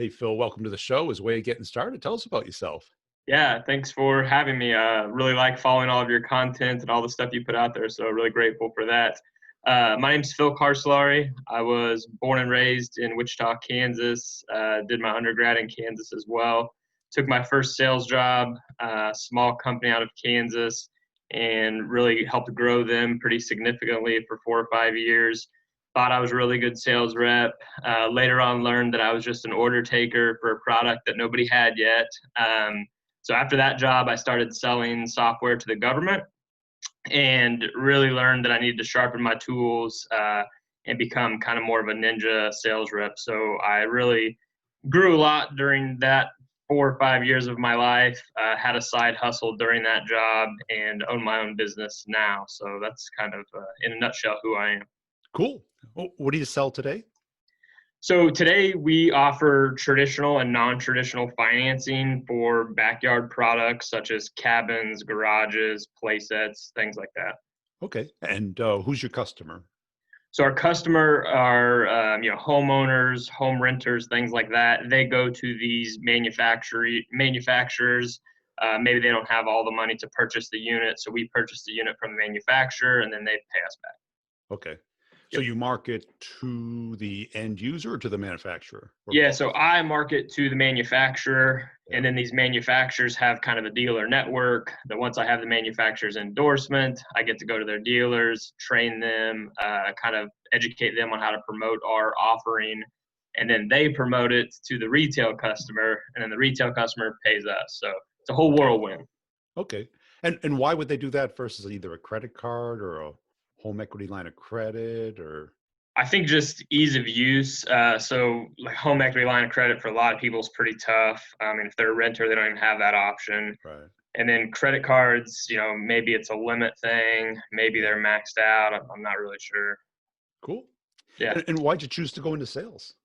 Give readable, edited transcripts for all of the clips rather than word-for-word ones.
Hey, Phil, welcome to the show. As a way of getting started, tell us about yourself. Yeah, thanks for having me. Really like following all of your content and all the stuff you put out there. So really grateful for that. My name's Phil Carsolari. I was born and raised in Wichita, Kansas. Did my undergrad in Kansas as well. Took my first sales job, small company out of Kansas, and really helped grow them pretty significantly for 4 or 5 years. Thought I was a really good sales rep. Later on, learned that I was just an order taker for a product that nobody had yet. So after that job, I started selling software to the government and really learned that I needed to sharpen my tools and become kind of more of a ninja sales rep. So I really grew a lot during that 4 or 5 years of my life, had a side hustle during that job, and own my own business now. So that's kind of, in a nutshell, who I am. Cool. What do you sell today? So today we offer traditional and non-traditional financing for backyard products such as cabins, garages, play sets, things like that. Okay. And who's your customer? So our customer are homeowners, home renters, things like that. They go to these manufacturers. Maybe they don't have all the money to purchase the unit, so we purchase the unit from the manufacturer, and then they pay us back. Okay. So you market to the end user or to the manufacturer? Yeah, so I market to the manufacturer, and then these manufacturers have kind of a dealer network that once I have the manufacturer's endorsement, I get to go to their dealers, train them, kind of educate them on how to promote our offering, and then they promote it to the retail customer, and then the retail customer pays us. So it's a whole whirlwind. Okay. And why would they do that versus either a credit card or a home equity line of credit or? I think just ease of use. So like home equity line of credit for a lot of people is pretty tough. I mean, if they're a renter, they don't even have that option. Right. And then credit cards, maybe it's a limit thing. Maybe they're maxed out. I'm not really sure. Cool. Yeah. And why'd you choose to go into sales?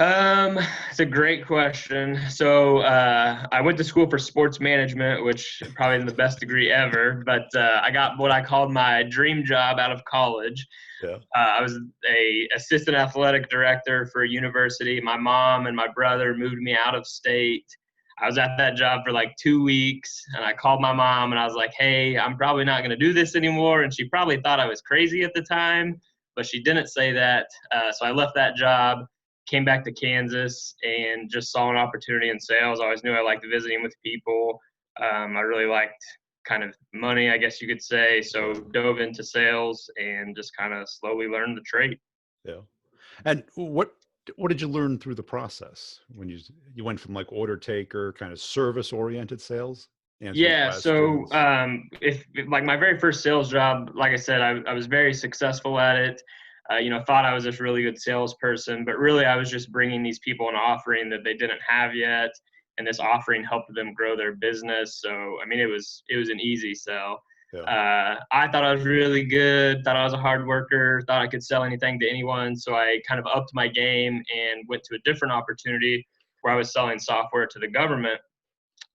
It's a great question. So I went to school for sports management, which probably isn't the best degree ever, but I got what I called my dream job out of college. Yeah. I was a assistant athletic director for a university. My mom and my brother moved me out of state. I was at that job for like 2 weeks, and I called my mom and I was like, hey, I'm probably not going to do this anymore. And she probably thought I was crazy at the time, but she didn't say that. So I left that job, came back to Kansas, and just saw an opportunity in sales. I always knew I liked visiting with people. I really liked kind of money, I guess you could say. So dove into sales and just kind of slowly learned the trade. Yeah. And what did you learn through the process when you went from like order taker, kind of service oriented sales? Yeah. So if like my very first sales job, like I said, I was very successful at it. Thought I was this really good salesperson, but really I was just bringing these people an offering that they didn't have yet, and this offering helped them grow their business. So I mean, it was an easy sell. Yeah. I thought I was really good, thought I was a hard worker, thought I could sell anything to anyone. So I kind of upped my game and went to a different opportunity where I was selling software to the government,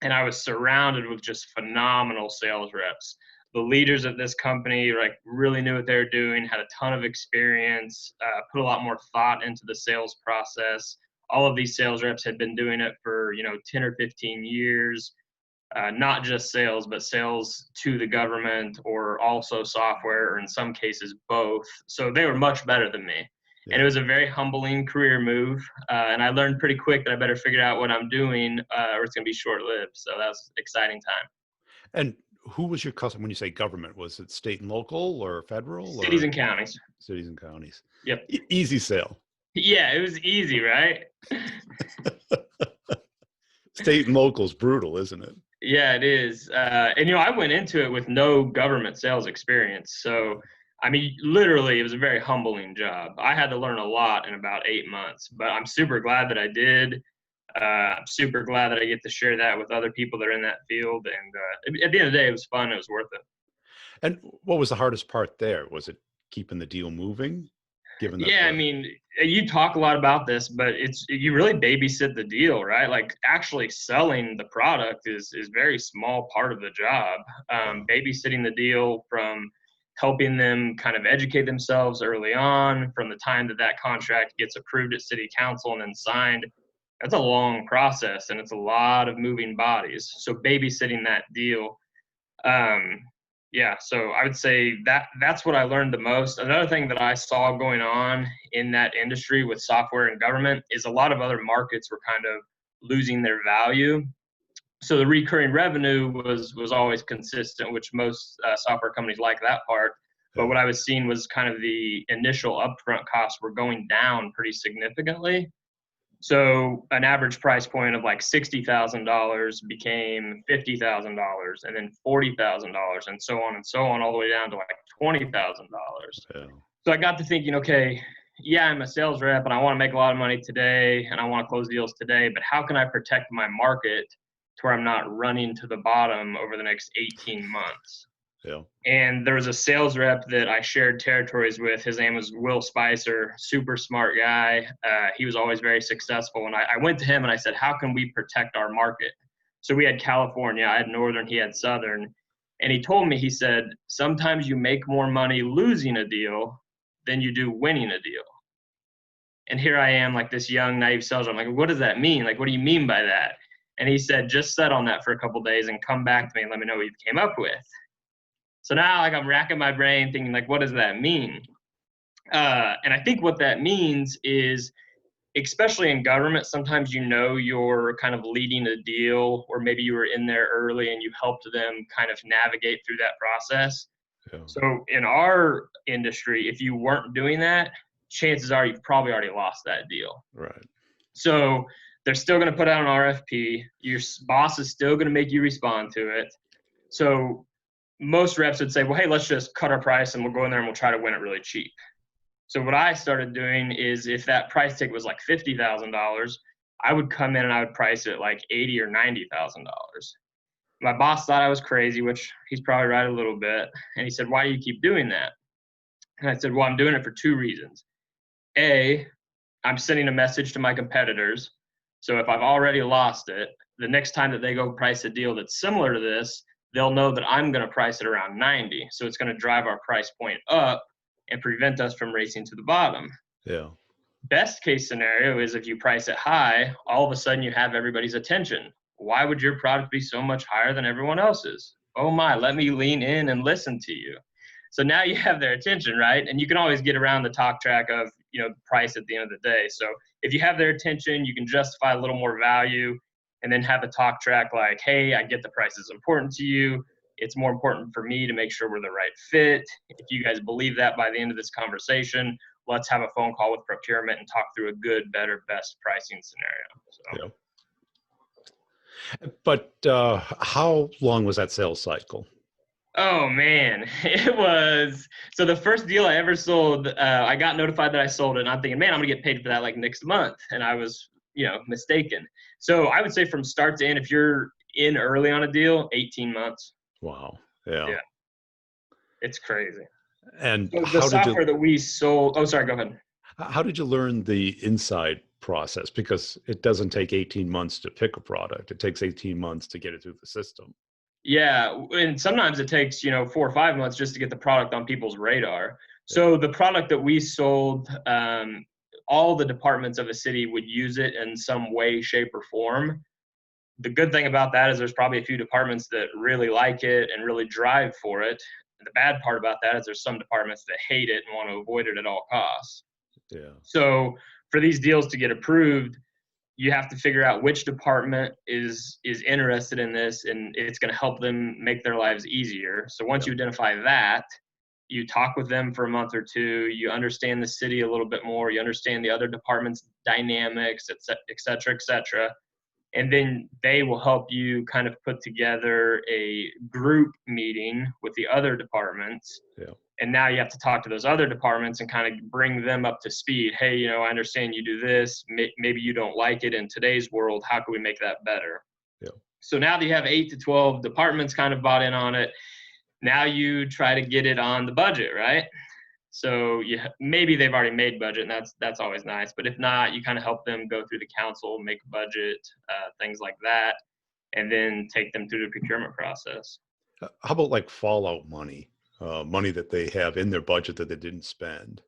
and I was surrounded with just phenomenal sales reps. The leaders of this company really knew what they were doing, had a ton of experience, put a lot more thought into the sales process. All of these sales reps had been doing it for 10 or 15 years, not just sales, but sales to the government or also software, or in some cases both. So they were much better than me. Yeah. And it was a very humbling career move. And I learned pretty quick that I better figure out what I'm doing or it's going to be short-lived. So that was an exciting time. And who was your customer when you say government? Was it state and local or federal? Cities and counties. Cities and counties. Yep. Easy sale. Yeah, it was easy, right? State and local is brutal, isn't it? Yeah, it is. And I went into it with no government sales experience. So, I mean, literally, it was a very humbling job. I had to learn a lot in about 8 months, but I'm super glad that I did. I'm super glad that I get to share that with other people that are in that field. And at the end of the day, it was fun. It was worth it. And what was the hardest part there? Was it keeping the deal moving? I mean, you talk a lot about this, but you really babysit the deal, right? Like actually selling the product is very small part of the job. Babysitting the deal from helping them kind of educate themselves early on, from the time that contract gets approved at city council and then signed, that's a long process and it's a lot of moving bodies. So babysitting that deal, um, yeah. So I would say that that's what I learned the most. Another thing that I saw going on in that industry with software and government is a lot of other markets were kind of losing their value. So the recurring revenue was always consistent, which most software companies like that part. But Yeah. what I was seeing was kind of the initial upfront costs were going down pretty significantly. So an average price point of like $60,000 became $50,000, and then $40,000, and so on, all the way down to like $20,000. Yeah. So I got to thinking, okay, yeah, I'm a sales rep and I want to make a lot of money today and I want to close deals today, but how can I protect my market to where I'm not running to the bottom over the next 18 months? Yeah. And there was a sales rep that I shared territories with. His name was Will Spicer, super smart guy. He was always very successful. And I went to him and I said, how can we protect our market? So we had California, I had Northern, he had Southern. And he told me, he said, sometimes you make more money losing a deal than you do winning a deal. And here I am, like this young, naive sales rep. I'm like, what does that mean? Like, what do you mean by that? And he said, just set on that for a couple of days and come back to me and let me know what you came up with. So now, like, I'm racking my brain thinking, like, what does that mean? And I think what that means is, especially in government, sometimes you're kind of leading a deal, or maybe you were in there early and you helped them kind of navigate through that process. Yeah. So in our industry, if you weren't doing that, chances are you've probably already lost that deal. Right. So they're still going to put out an RFP. Your boss is still going to make you respond to it. So most reps would say, well, hey, let's just cut our price and we'll go in there and we'll try to win it really cheap. So what I started doing is, if that price tag was like $50,000, I would come in and I would price it like $80,000 or $90,000. My boss thought I was crazy, which he's probably right a little bit. And he said, why do you keep doing that? And I said, well, I'm doing it for two reasons. A, I'm sending a message to my competitors. So if I've already lost it, the next time that they go price a deal that's similar to this, they'll know that I'm going to price it around 90. So it's going to drive our price point up and prevent us from racing to the bottom. Yeah. Best case scenario is if you price it high, all of a sudden you have everybody's attention. Why would your product be so much higher than everyone else's? Oh my, let me lean in and listen to you. So now you have their attention, right? And you can always get around the talk track of, the price at the end of the day. So if you have their attention, you can justify a little more value, and then have a talk track like, hey, I get the price is important to you. It's more important for me to make sure we're the right fit. If you guys believe that by the end of this conversation, let's have a phone call with procurement and talk through a good, better, best pricing scenario. So. Yeah. But how long was that sales cycle? Oh man, it was, so the first deal I ever sold, I got notified that I sold it, and I'm thinking, man, I'm gonna get paid for that like next month. And I was, mistaken. So I would say from start to end, if you're in early on a deal, 18 months. Wow. Yeah. Yeah. It's crazy. And So the how did software you that we sold, oh, sorry, go ahead. how did you learn the inside process? Because it doesn't take 18 months to pick a product. It takes 18 months to get it through the system. Yeah, and sometimes it takes, 4 or 5 months just to get the product on people's radar. So the product that we sold, all the departments of a city would use it in some way, shape, or form. The good thing about that is there's probably a few departments that really like it and really drive for it. And the bad part about that is there's some departments that hate it and want to avoid it at all costs. Yeah. So for these deals to get approved, you have to figure out which department is interested in this, and it's going to help them make their lives easier. So once you identify that, you talk with them for a month or two, you understand the city a little bit more, you understand the other department's dynamics, et cetera, et cetera. And then they will help you kind of put together a group meeting with the other departments. Yeah. And now you have to talk to those other departments and kind of bring them up to speed. Hey, I understand you do this. Maybe you don't like it in today's world. How can we make that better? Yeah. So now that you have 8 to 12 departments kind of bought in on it, now you try to get it on the budget, right? So maybe they've already made budget, and that's always nice. But if not, you kind of help them go through the council, make a budget, things like that, and then take them through the procurement process. How about like fallout money? Money that they have in their budget that they didn't spend.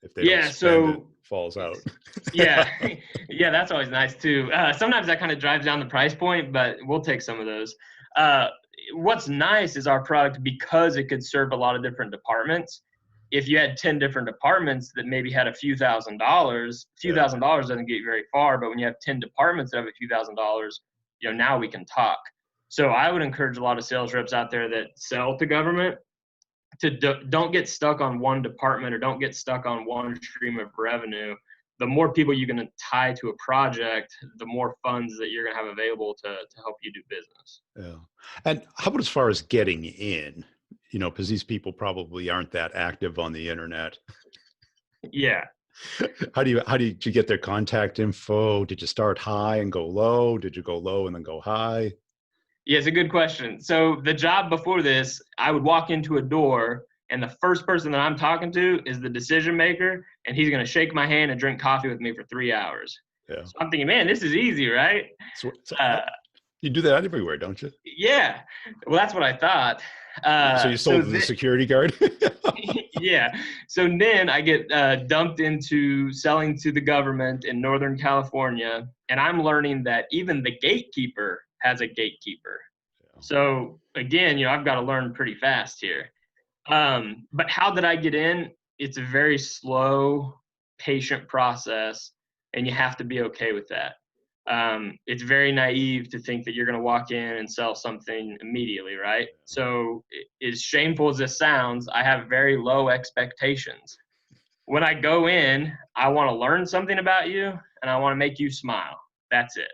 If they don't spend it, falls out. Yeah, yeah, that's always nice too. Sometimes that kind of drives down the price point, but we'll take some of those. Uh, what's nice is our product, because it could serve a lot of different departments. If you had 10 different departments that maybe had a few Yeah. thousand dollars doesn't get you very far. But when you have 10 departments that have a few $1,000s, now we can talk. So I would encourage a lot of sales reps out there that sell to government to don't get stuck on one department or don't get stuck on one stream of revenue. The more people you're going to tie to a project, the more funds that you're going to have available to help you do business. Yeah. And how about as far as getting in? Because these people probably aren't that active on the internet. Yeah. Did you get their contact info? Did you start high and go low? Did you go low and then go high? Yeah, it's a good question. So the job before this, I would walk into a door and the first person that I'm talking to is the decision maker, and he's going to shake my hand and drink coffee with me for 3 hours. Yeah. So I'm thinking, man, this is easy, right? So Uh, you do that everywhere, don't you? yeah. Well, that's what I thought. So you sold to the security guard? Yeah. So then I get dumped into selling to the government in Northern California, and I'm learning that even the gatekeeper has a gatekeeper. Yeah. So again, I've got to learn pretty fast here. But how did I get in? It's a very slow, patient process, and you have to be okay with that. It's very naive to think that you're going to walk in and sell something immediately, right? So as shameful as this sounds, I have very low expectations. When I go in, I want to learn something about you and I want to make you smile. That's it.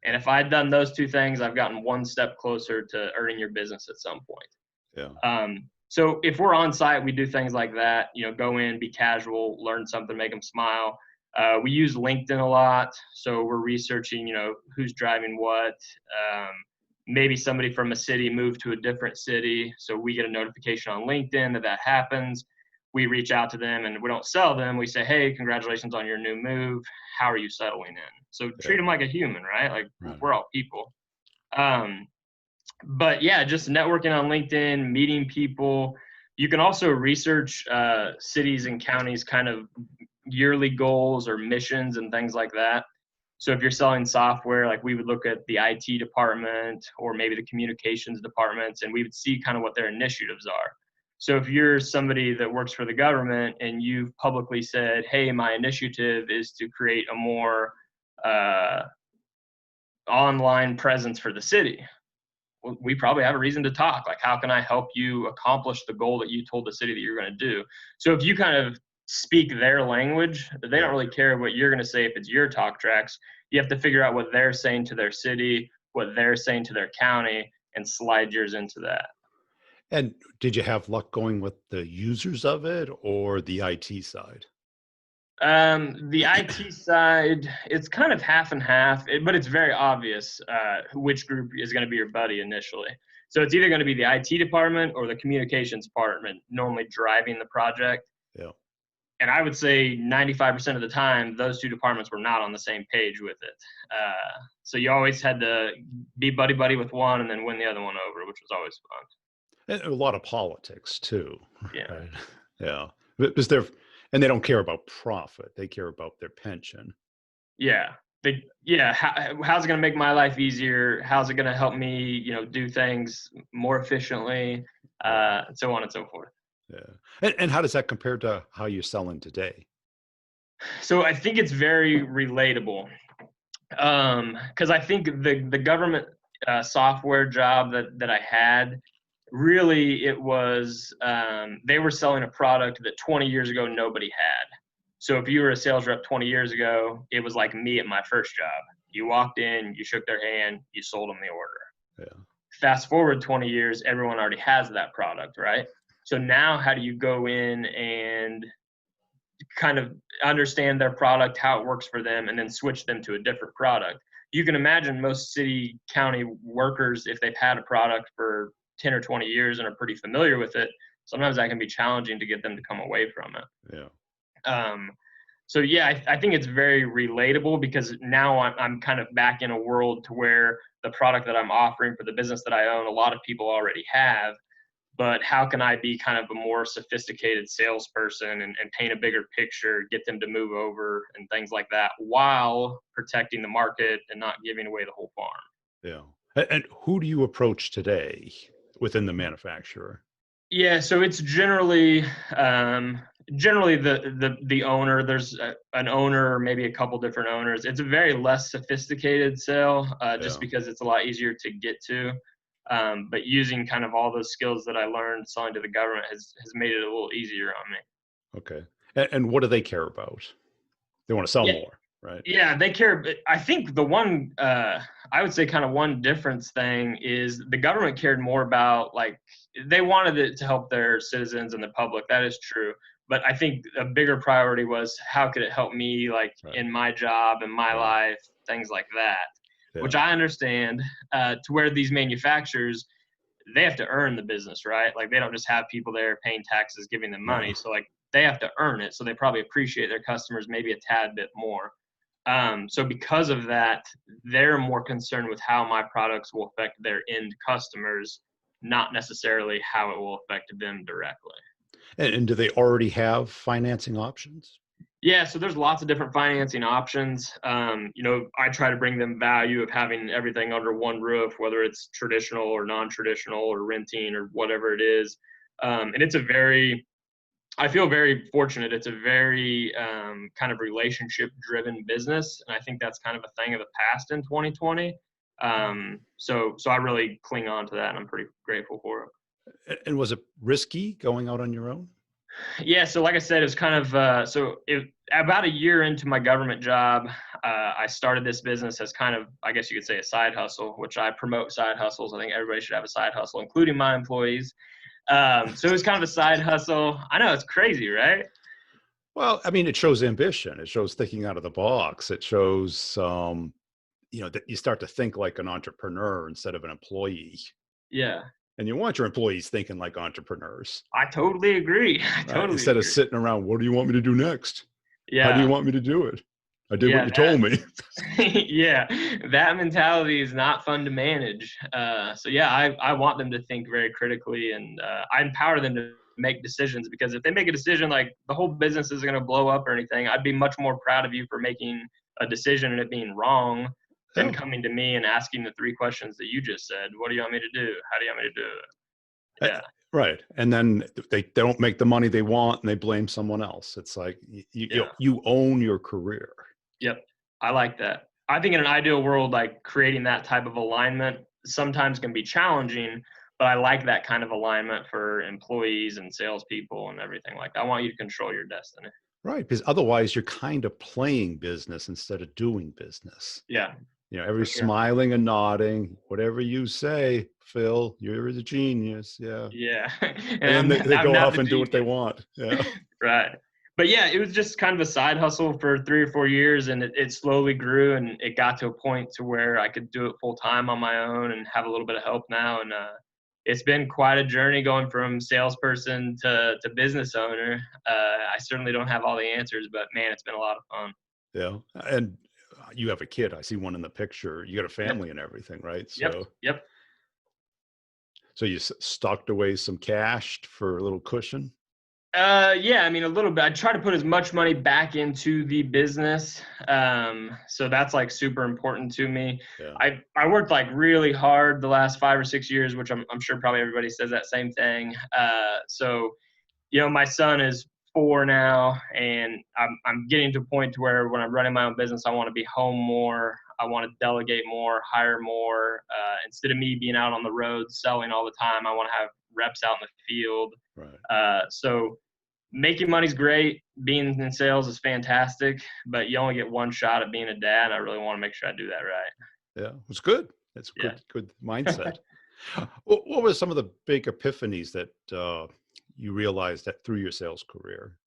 And if I'd done those two things, I've gotten one step closer to earning your business at some point. Yeah. So if we're on site, we do things like that, go in, be casual, learn something, make them smile. We use LinkedIn a lot. So we're researching, who's driving what. Maybe somebody from a city moved to a different city. So we get a notification on LinkedIn that happens. We reach out to them and we don't sell them. We say, hey, congratulations on your new move. How are you settling in? So treat them like a human, right? Like we're all people. But yeah, just networking on LinkedIn, meeting people. You can also research cities and counties kind of yearly goals or missions and things like that. So if you're selling software, like we would look at the IT department or maybe the communications departments, and we would see kind of what their initiatives are. So if you're somebody that works for the government and you've publicly said, hey, my initiative is to create a more online presence for the city, well, we probably have a reason to talk. Like, how can I help you accomplish the goal that you told the city that you're going to do? So if you kind of speak their language, they don't really care what you're going to say if it's your talk tracks. You have to figure out what they're saying to their city, what they're saying to their county, and slide yours into that. And did you have luck going with the users of it or the IT side? The IT side, it's kind of half and half, but it's very obvious which group is going to be your buddy initially. So it's either going to be the IT department or the communications department normally driving the project. Yeah. And I would say 95% of the time, those two departments were not on the same page with it. So you always had to be buddy-buddy with one and then win the other one over, which was always fun. And a lot of politics too. Yeah. Right? Yeah. Because they don't care about profit. They care about their pension. Yeah. How's it going to make my life easier? How's it going to help me, do things more efficiently, and so on and so forth. Yeah. And how does that compare to how you're selling today? So I think it's very relatable. Because I think the government software job that I had, really it was, they were selling a product that 20 years ago nobody had. So if you were a sales rep 20 years ago, it was like me at my first job. You walked in, you shook their hand, you sold them the order. Yeah. Fast forward 20 years, everyone already has that product, right? So now how do you go in and kind of understand their product, how it works for them, and then switch them to a different product? You can imagine most city, county workers, if they've had a product for 10 or 20 years and are pretty familiar with it, sometimes that can be challenging to get them to come away from it. Yeah. So yeah, I think it's very relatable because now I'm kind of back in a world to where the product that I'm offering for the business that I own, a lot of people already have. but how can I be kind of a more sophisticated salesperson and paint a bigger picture, get them to move over and things like that while protecting the market and not giving away the whole farm. Yeah. And who do you approach today within the manufacturer? Yeah, so it's generally the owner. There's an owner or maybe a couple different owners. It's a very less sophisticated sale, just Yeah. because it's a lot easier to get to. But using kind of all those skills that I learned selling to the government has made it a little easier on me. Okay. And what do they care about? They want to sell Yeah, more, right? yeah, they care. But I think the one I would say kind of one difference thing is the government cared more about, like, they wanted it to help their citizens and the public. That is true. But I think a bigger priority was how could it help me, like Right. in my job and my Right. life, things like that, which Yeah. I understand. To where these manufacturers, they have to earn the business, right? Like they don't just have people there paying taxes, giving them No. money. So like they have to earn it. So they probably appreciate their customers maybe a tad bit more. So because of that, they're more concerned with how my products will affect their end customers, not necessarily how it will affect them directly. And do they already have financing options? Yeah, so there's lots of different financing options. I try to bring them value of having everything under one roof, whether it's traditional or non-traditional or renting or whatever it is. And I feel very fortunate. It's a very kind of relationship-driven business, and I think that's kind of a thing of the past in 2020. So I really cling on to that, and I'm pretty grateful for it. And was it risky going out on your own? Yeah, so like I said, it was kind of about a year into my government job, I started this business as kind of, I guess you could say, a side hustle, which I promote side hustles. I think everybody should have a side hustle, including my employees. So it was kind of a side hustle. I know it's crazy, right? Well, I mean, it shows ambition. It shows thinking out of the box. It shows, that you start to think like an entrepreneur instead of an employee. Yeah, And you want your employees thinking like entrepreneurs, I totally agree. I right? totally Instead of agree. sitting around, what do you want me to do next? How do you Yeah, want me to do it? I did what yeah, you told me. yeah, that mentality is not fun to manage. So yeah, I want them to think very critically, and I empower them to make decisions, because if they make a decision like the whole business is going to blow up or anything, I'd be much more proud of you for making a decision and it being wrong than Yeah. coming to me and asking the three questions that you just said. What do you want me to do? How do you want me to do it? Uh, Yeah, Right. And then they don't make the money they want and they blame someone else. It's like yeah. you own your career. Yep. I like that. I think in an ideal world, like creating that type of alignment sometimes can be challenging, but I like that kind of alignment for employees and salespeople and everything like that. I want you to control your destiny. Right. Because otherwise you're kind of playing business instead of doing business. Yeah, for Every sure. smiling and nodding, whatever you say, Phil, you're the genius. Yeah. Yeah. And then And they I'm go not off the and do what they genius. want. Yeah. Right. But yeah, it was just kind of a side hustle for 3 or 4 years, and it slowly grew, and it got to a point to where I could do it full time on my own and have a little bit of help now. And it's been quite a journey going from salesperson to business owner. I certainly don't have all the answers, but man, it's been a lot of fun. Yeah. And you have a kid. I see one in the picture. You got a Yep. family and everything, right? Yep. Yep. So you stocked away some cash for a little cushion. Yeah, I mean, a little bit. I try to put as much money back into the business. So that's like super important to me. Yeah. I worked like really hard the last 5 or 6 years, which I'm sure probably everybody says that same thing. So my son is 4 now, and I'm getting to a point to where when I'm running my own business, I want to be home more. I want to delegate more, hire more. Instead of me being out on the road selling all the time, I want to have reps out in the field. Right. So making money's great. Being in sales is fantastic, but you only get one shot at being a dad. I really want to make sure I do that right. Yeah. It's good. It's Yeah. good mindset. What were some of the big epiphanies that you realized that through your sales career?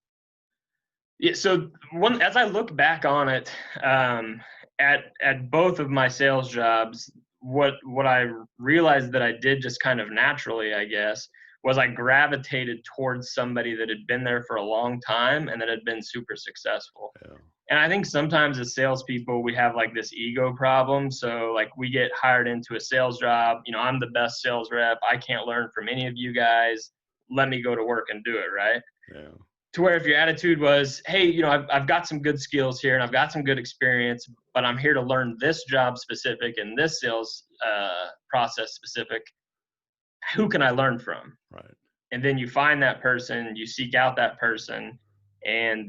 Yeah. So as I look back on it, at both of my sales jobs, what I realized that I did just kind of naturally, I guess, was I gravitated towards somebody that had been there for a long time and that had been super successful. Yeah. And I think sometimes as salespeople, we have like this ego problem. So like we get hired into a sales job, I'm the best sales rep. I can't learn from any of you guys. Let me go to work and do it, right? Yeah. To where if your attitude was, hey, I've got some good skills here and I've got some good experience, but I'm here to learn this job specific and this sales process specific, who can I learn from? Right. And then you find that person, you seek out that person, and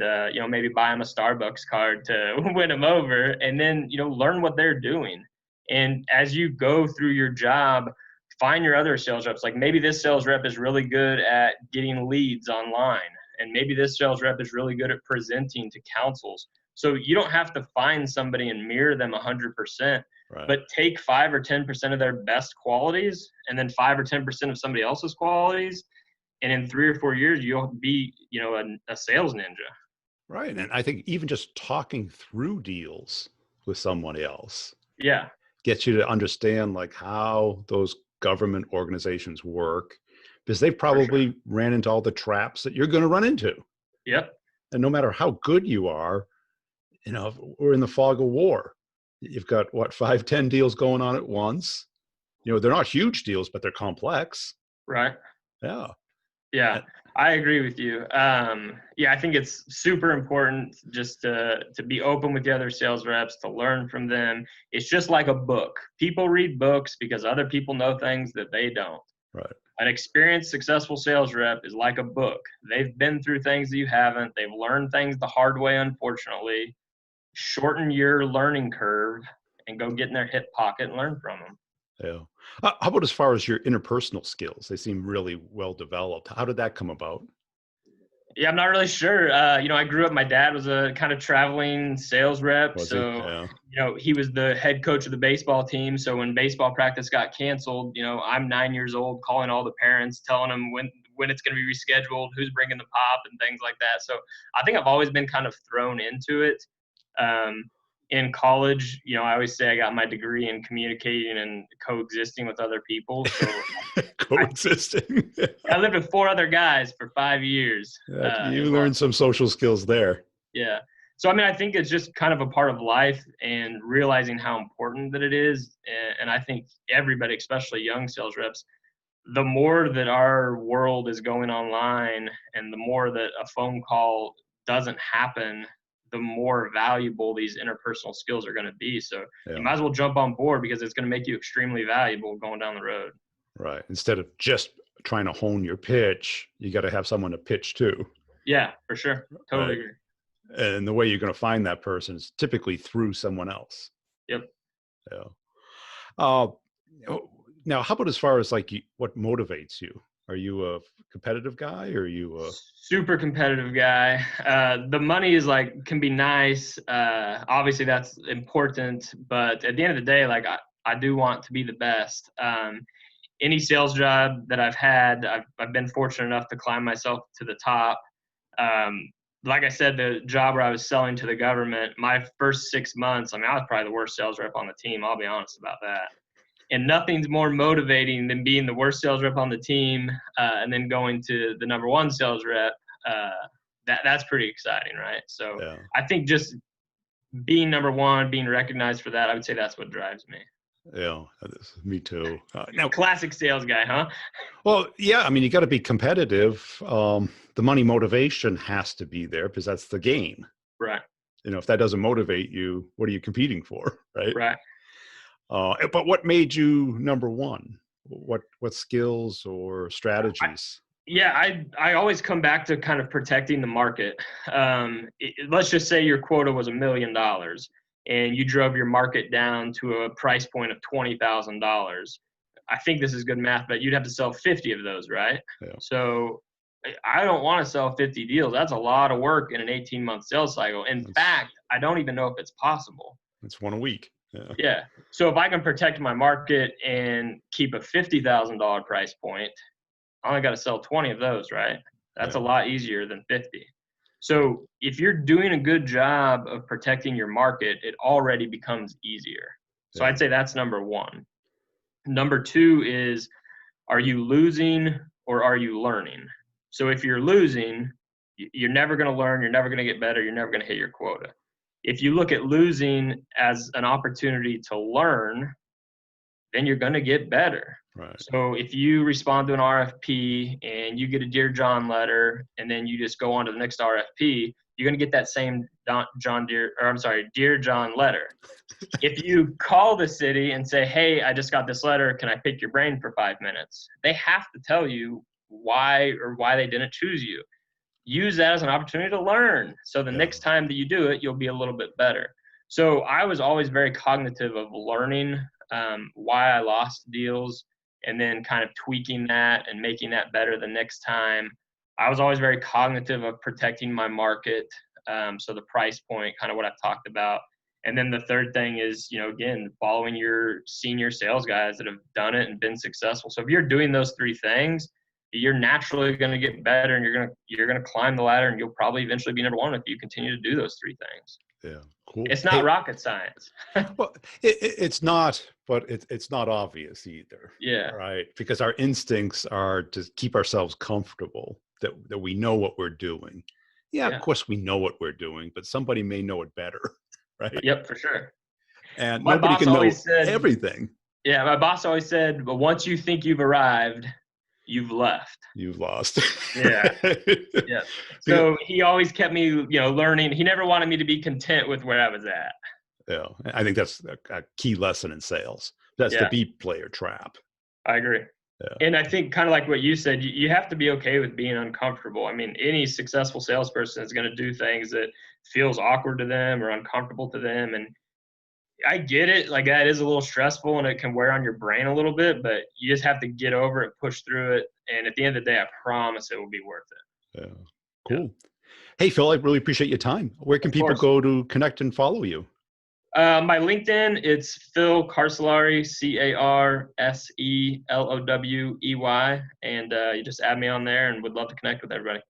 maybe buy them a Starbucks card to win them over, and then learn what they're doing. And as you go through your job, find your other sales reps. Like maybe this sales rep is really good at getting leads online, and maybe this sales rep is really good at presenting to councils. So you don't have to find somebody and mirror them 100%. Right. But take 5 or 10% of their best qualities and then 5 or 10% of somebody else's qualities. And in 3 or 4 years, you'll be, a sales ninja. Right. And I think even just talking through deals with someone else gets you to understand like how those government organizations work, because they've probably ran into all the traps that you're going to run into. Yep. And no matter how good you are, if we're in the fog of war. You've got 5, 10 deals going on at once. They're not huge deals, but they're complex. Right. Yeah. Yeah, I agree with you. I think it's super important just to be open with the other sales reps, to learn from them. It's just like a book. People read books because other people know things that they don't. Right. An experienced, successful sales rep is like a book. They've been through things that you haven't. They've learned things the hard way, unfortunately. Shorten your learning curve and go get in their hip pocket and learn from them. Yeah. How about as far as your interpersonal skills? They seem really well developed. How did that come about? Yeah, I'm not really sure. I grew up, my dad was a kind of traveling sales rep. Was So, he? he was the head coach of the baseball team. So when baseball practice got canceled, I'm 9 years old calling all the parents, telling them when it's going to be rescheduled, who's bringing the pop and things like that. So I think I've always been kind of thrown into it. In college, I always say I got my degree in communicating and coexisting with other people. So coexisting. I lived with 4 other guys for 5 years. You learned some social skills there. Yeah. So, I think it's just kind of a part of life and realizing how important that it is. And I think everybody, especially young sales reps, the more that our world is going online and the more that a phone call doesn't happen, the more valuable these interpersonal skills are going to be. So you might as well jump on board because it's going to make you extremely valuable going down the road. Right. Instead of just trying to hone your pitch, you got to have someone to pitch to. Yeah, for sure. Totally agree. And the way you're going to find that person is typically through someone else. Yep. Yeah. Now, how about as far as what motivates you? Are you a competitive guy or are you a super competitive guy? The money is can be nice. Obviously that's important, but at the end of the day, I do want to be the best. Any sales job that I've had, I've been fortunate enough to climb myself to the top. Like I said, the job where I was selling to the government, my first 6 months, I was probably the worst sales rep on the team. I'll be honest about that. And nothing's more motivating than being the worst sales rep on the team and then going to the number 1 sales rep. That's pretty exciting, right? So I think just being number 1, being recognized for that, I would say that's what drives me. Yeah, me too. Now, classic sales guy, huh? Well, yeah, you got to be competitive. The money motivation has to be there because that's the game. Right. If that doesn't motivate you, what are you competing for, right? Right. But what made you number 1? What skills or strategies? I always come back to kind of protecting the market. Let's just say your quota was $1 million and you drove your market down to a price point of $20,000. I think this is good math, but you'd have to sell 50 of those, right? Yeah. So I don't want to sell 50 deals. That's a lot of work in an 18-month sales cycle. In fact, I don't even know if it's possible. It's 1 a week. Yeah. So if I can protect my market and keep a $50,000 price point, I only got to sell 20 of those, right? That's a lot easier than 50. So if you're doing a good job of protecting your market, it already becomes easier. So I'd say that's number 1. Number 2 is, are you losing or are you learning? So if you're losing, you're never going to learn. You're never going to get better. You're never going to hit your quota. if you look at losing as an opportunity to learn, then you're going to get better. Right. So if you respond to an RFP and you get a Dear John letter, and then you just go on to the next RFP, you're going to get that same Dear John letter. If you call the city and say, hey, I just got this letter, can I pick your brain for 5 minutes? They have to tell you why they didn't choose you. Use that as an opportunity to learn. So the next time that you do it, you'll be a little bit better. So I was always very cognitive of learning why I lost deals, and then kind of tweaking that and making that better the next time. I was always very cognitive of protecting my market. So the price point, kind of what I've talked about. And then the third thing is, again, following your senior sales guys that have done it and been successful. So if you're doing those three things, you're naturally going to get better, and you're going to climb the ladder, and you'll probably eventually be number one if you continue to do those three things. Yeah, cool. It's not rocket science. Well, it's not, but it's not obvious either. Yeah. Right. Because our instincts are to keep ourselves comfortable, that we know what we're doing. Yeah, of course we know what we're doing, but somebody may know it better. Right. Yep, for sure. And nobody can know everything. Yeah, my boss always said, but once you think you've arrived, you've left. You've lost. Yeah. Yeah. So he always kept me, learning. He never wanted me to be content with where I was at. Yeah. I think that's a key lesson in sales. That's the B player trap. I agree. Yeah. And I think, kind of like what you said, you have to be okay with being uncomfortable. I mean, any successful salesperson is going to do things that feels awkward to them or uncomfortable to them. And I get it. Like, that is a little stressful, and it can wear on your brain a little bit, but you just have to get over it, push through it. And at the end of the day, I promise it will be worth it. Yeah. Cool. Yeah. Hey, Phil, I really appreciate your time. Where can people go to connect and follow you? My LinkedIn, it's Phil Carsolari, Carselowey. And you just add me on there, and would love to connect with everybody.